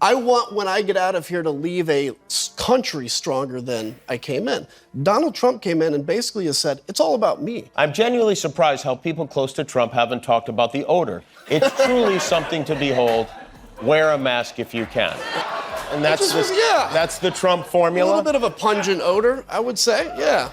I want, when I get out of here, to leave a country stronger than I came in. Donald Trump came in and basically has said, it's all about me. I'm genuinely surprised how people close to Trump haven't talked about the odor. It's truly something to behold. Wear a mask if you can. And that's the Trump formula. A little bit of a pungent odor, I would say, yeah.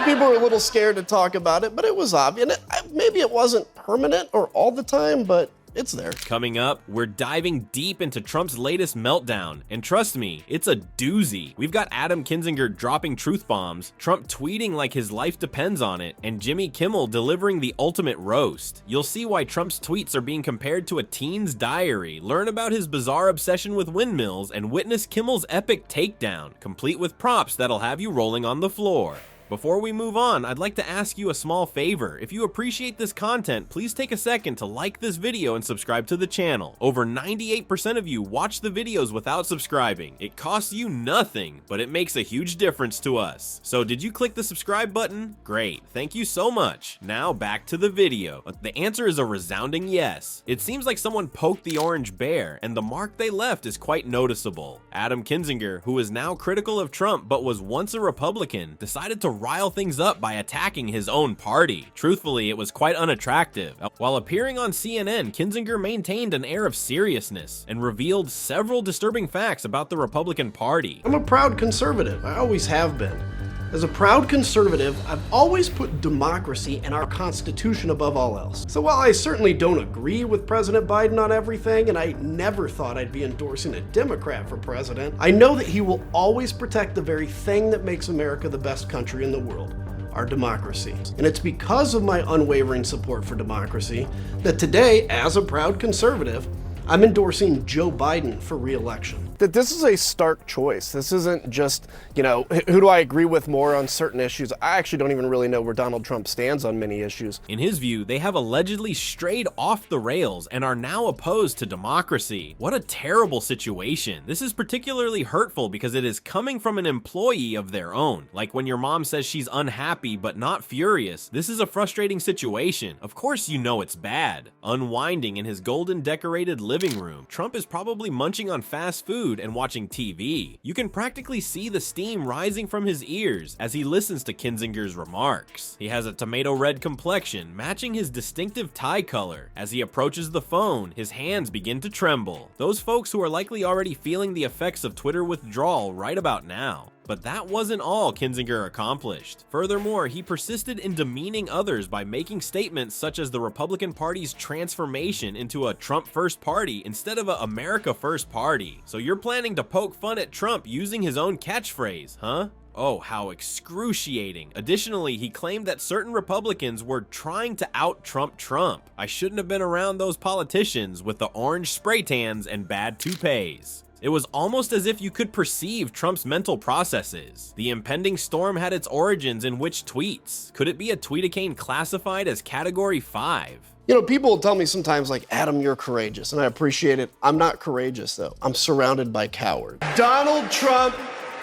People were a little scared to talk about it, but it was obvious. Maybe it wasn't permanent or all the time, but it's there. Coming up, we're diving deep into Trump's latest meltdown, and trust me, it's a doozy. We've got Adam Kinzinger dropping truth bombs, Trump tweeting like his life depends on it, and Jimmy Kimmel delivering the ultimate roast. You'll see why Trump's tweets are being compared to a teen's diary, learn about his bizarre obsession with windmills, and witness Kimmel's epic takedown, complete with props that'll have you rolling on the floor. Before we move on, I'd like to ask you a small favor. If you appreciate this content, please take a second to like this video and subscribe to the channel. Over 98% of you watch the videos without subscribing. It costs you nothing, but it makes a huge difference to us. So did you click the subscribe button? Great, thank you so much. Now back to the video. The answer is a resounding yes. It seems like someone poked the orange bear, and the mark they left is quite noticeable. Adam Kinzinger, who is now critical of Trump but was once a Republican, decided to rile things up by attacking his own party. Truthfully, it was quite unattractive. While appearing on CNN, Kinzinger maintained an air of seriousness and revealed several disturbing facts about the Republican Party. I'm a proud conservative. I always have been. As a proud conservative, I've always put democracy and our Constitution above all else. So while I certainly don't agree with President Biden on everything, and I never thought I'd be endorsing a Democrat for president, I know that he will always protect the very thing that makes America the best country in the world, our democracy. And it's because of my unwavering support for democracy that today, as a proud conservative, I'm endorsing Joe Biden for re-election. That this is a stark choice. This isn't just, who do I agree with more on certain issues? I actually don't even really know where Donald Trump stands on many issues. In his view, they have allegedly strayed off the rails and are now opposed to democracy. What a terrible situation. This is particularly hurtful because it is coming from an employee of their own. Like when your mom says she's unhappy but not furious. This is a frustrating situation. Of course you know it's bad. Unwinding in his golden decorated living room, Trump is probably munching on fast food and watching TV. You can practically see the steam rising from his ears as he listens to Kinzinger's remarks. He has a tomato red complexion, matching his distinctive tie color. As he approaches the phone, his hands begin to tremble. Those folks who are likely already feeling the effects of Twitter withdrawal right about now. But that wasn't all Kinzinger accomplished. Furthermore, he persisted in demeaning others by making statements such as the Republican Party's transformation into a Trump First Party instead of a America First Party. So you're planning to poke fun at Trump using his own catchphrase, huh? Oh, how excruciating. Additionally, he claimed that certain Republicans were trying to out-Trump Trump. I shouldn't have been around those politicians with the orange spray tans and bad toupees. It was almost as if you could perceive Trump's mental processes. The impending storm had its origins in which tweets? Could it be a tweeticane classified as Category 5? People will tell me sometimes like, Adam, you're courageous, and I appreciate it. I'm not courageous, though. I'm surrounded by cowards. Donald Trump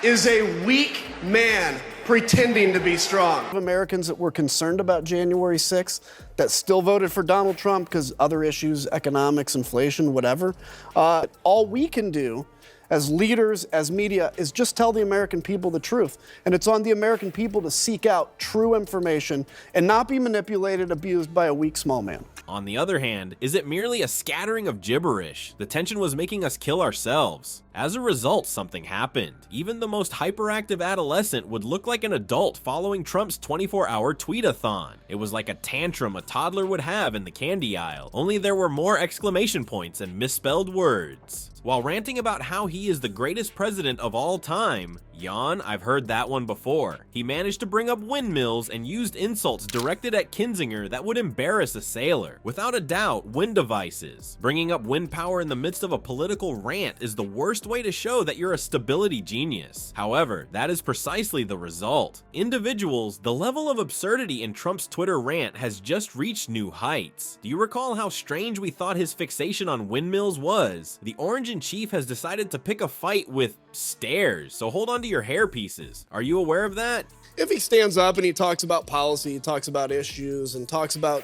is a weak man pretending to be strong. Americans that were concerned about January 6th that still voted for Donald Trump because other issues, economics, inflation, whatever. All we can do as leaders, as media, is just tell the American people the truth. And it's on the American people to seek out true information and not be manipulated, abused by a weak, small man. On the other hand, is it merely a scattering of gibberish? The tension was making us kill ourselves. As a result, something happened. Even the most hyperactive adolescent would look like an adult following Trump's 24-hour tweet-a-thon. It was like a tantrum a toddler would have in the candy aisle, only there were more exclamation points and misspelled words. While ranting about how he is the greatest president of all time, yawn, I've heard that one before, he managed to bring up windmills and used insults directed at Kinzinger that would embarrass a sailor. Without a doubt, wind devices. Bringing up wind power in the midst of a political rant is the worst worst way to show that you're a stability genius. However, that is precisely the result. Individuals, the level of absurdity in Trump's Twitter rant has just reached new heights. Do you recall how strange we thought his fixation on windmills was? The Orange in Chief has decided to pick a fight with stairs, so hold on to your hair pieces. Are you aware of that? If he stands up and he talks about policy, he talks about issues, and talks about,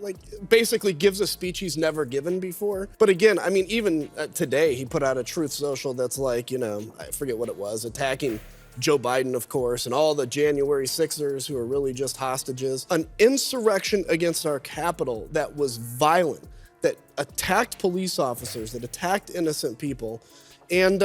like basically gives a speech he's never given before. But again, I mean, even today, he put out a Truth Social that's like, I forget what it was, attacking Joe Biden, of course, and all the January 6ers who are really just hostages. An insurrection against our Capitol that was violent, that attacked police officers, that attacked innocent people, and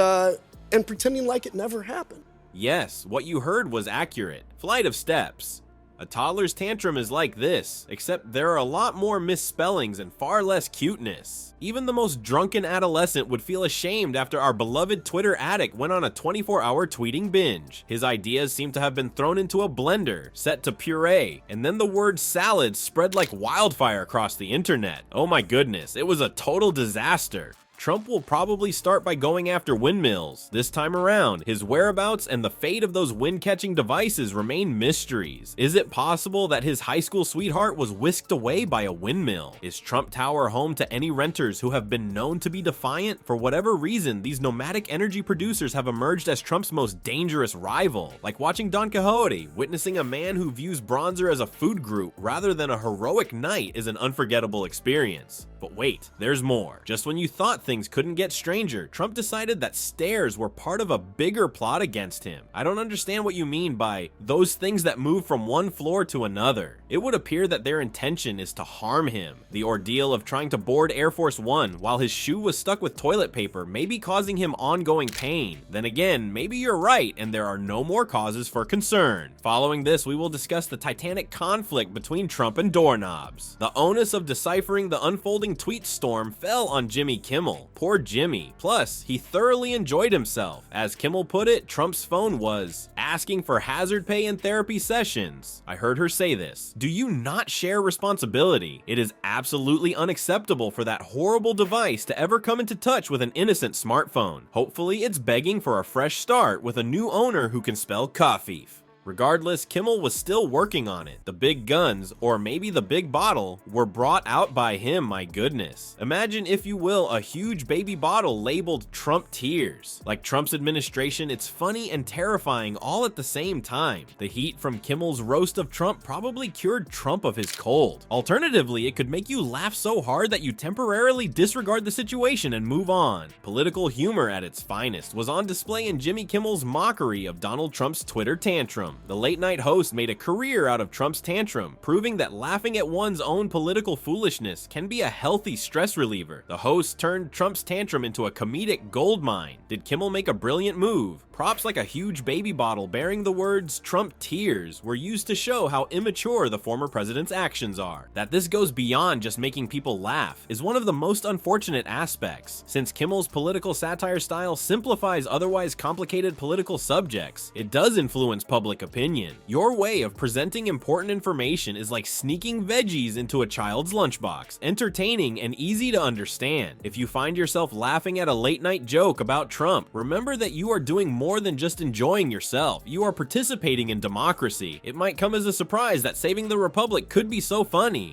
pretending like it never happened. Yes, what you heard was accurate. Flight of steps. A toddler's tantrum is like this, except there are a lot more misspellings and far less cuteness. Even the most drunken adolescent would feel ashamed after our beloved Twitter addict went on a 24-hour tweeting binge. His ideas seem to have been thrown into a blender, set to puree, and then the word salad spread like wildfire across the internet. Oh my goodness, it was a total disaster. Trump will probably start by going after windmills. This time around, his whereabouts and the fate of those wind-catching devices remain mysteries. Is it possible that his high school sweetheart was whisked away by a windmill? Is Trump Tower home to any renters who have been known to be defiant? For whatever reason, these nomadic energy producers have emerged as Trump's most dangerous rival. Like watching Don Quixote, witnessing a man who views bronzer as a food group rather than a heroic knight is an unforgettable experience. But wait, there's more. Just when you thought things couldn't get stranger, Trump decided that stairs were part of a bigger plot against him. I don't understand what you mean by those things that move from one floor to another. It would appear that their intention is to harm him. The ordeal of trying to board Air Force One while his shoe was stuck with toilet paper may be causing him ongoing pain. Then again, maybe you're right and there are no more causes for concern. Following this, we will discuss the titanic conflict between Trump and doorknobs. The onus of deciphering the unfolding tweet storm fell on Jimmy Kimmel. Poor Jimmy. Plus, he thoroughly enjoyed himself. As Kimmel put it, Trump's phone was asking for hazard pay and therapy sessions. I heard her say this. Do you not share responsibility? It is absolutely unacceptable for that horrible device to ever come into touch with an innocent smartphone. Hopefully, it's begging for a fresh start with a new owner who can spell kafif. Regardless, Kimmel was still working on it. The big guns, or maybe the big bottle, were brought out by him, my goodness. Imagine, if you will, a huge baby bottle labeled Trump Tears. Like Trump's administration, it's funny and terrifying all at the same time. The heat from Kimmel's roast of Trump probably cured Trump of his cold. Alternatively, it could make you laugh so hard that you temporarily disregard the situation and move on. Political humor at its finest was on display in Jimmy Kimmel's mockery of Donald Trump's Twitter tantrum. The late-night host made a career out of Trump's tantrum, proving that laughing at one's own political foolishness can be a healthy stress reliever. The host turned Trump's tantrum into a comedic goldmine. Did Kimmel make a brilliant move? Props like a huge baby bottle bearing the words Trump Tears were used to show how immature the former president's actions are. That this goes beyond just making people laugh is one of the most unfortunate aspects. Since Kimmel's political satire style simplifies otherwise complicated political subjects, it does influence public opinion. Your way of presenting important information is like sneaking veggies into a child's lunchbox, entertaining and easy to understand. If you find yourself laughing at a late-night joke about Trump, remember that you are doing more than just enjoying yourself. You are participating in democracy. It might come as a surprise that saving the republic could be so funny.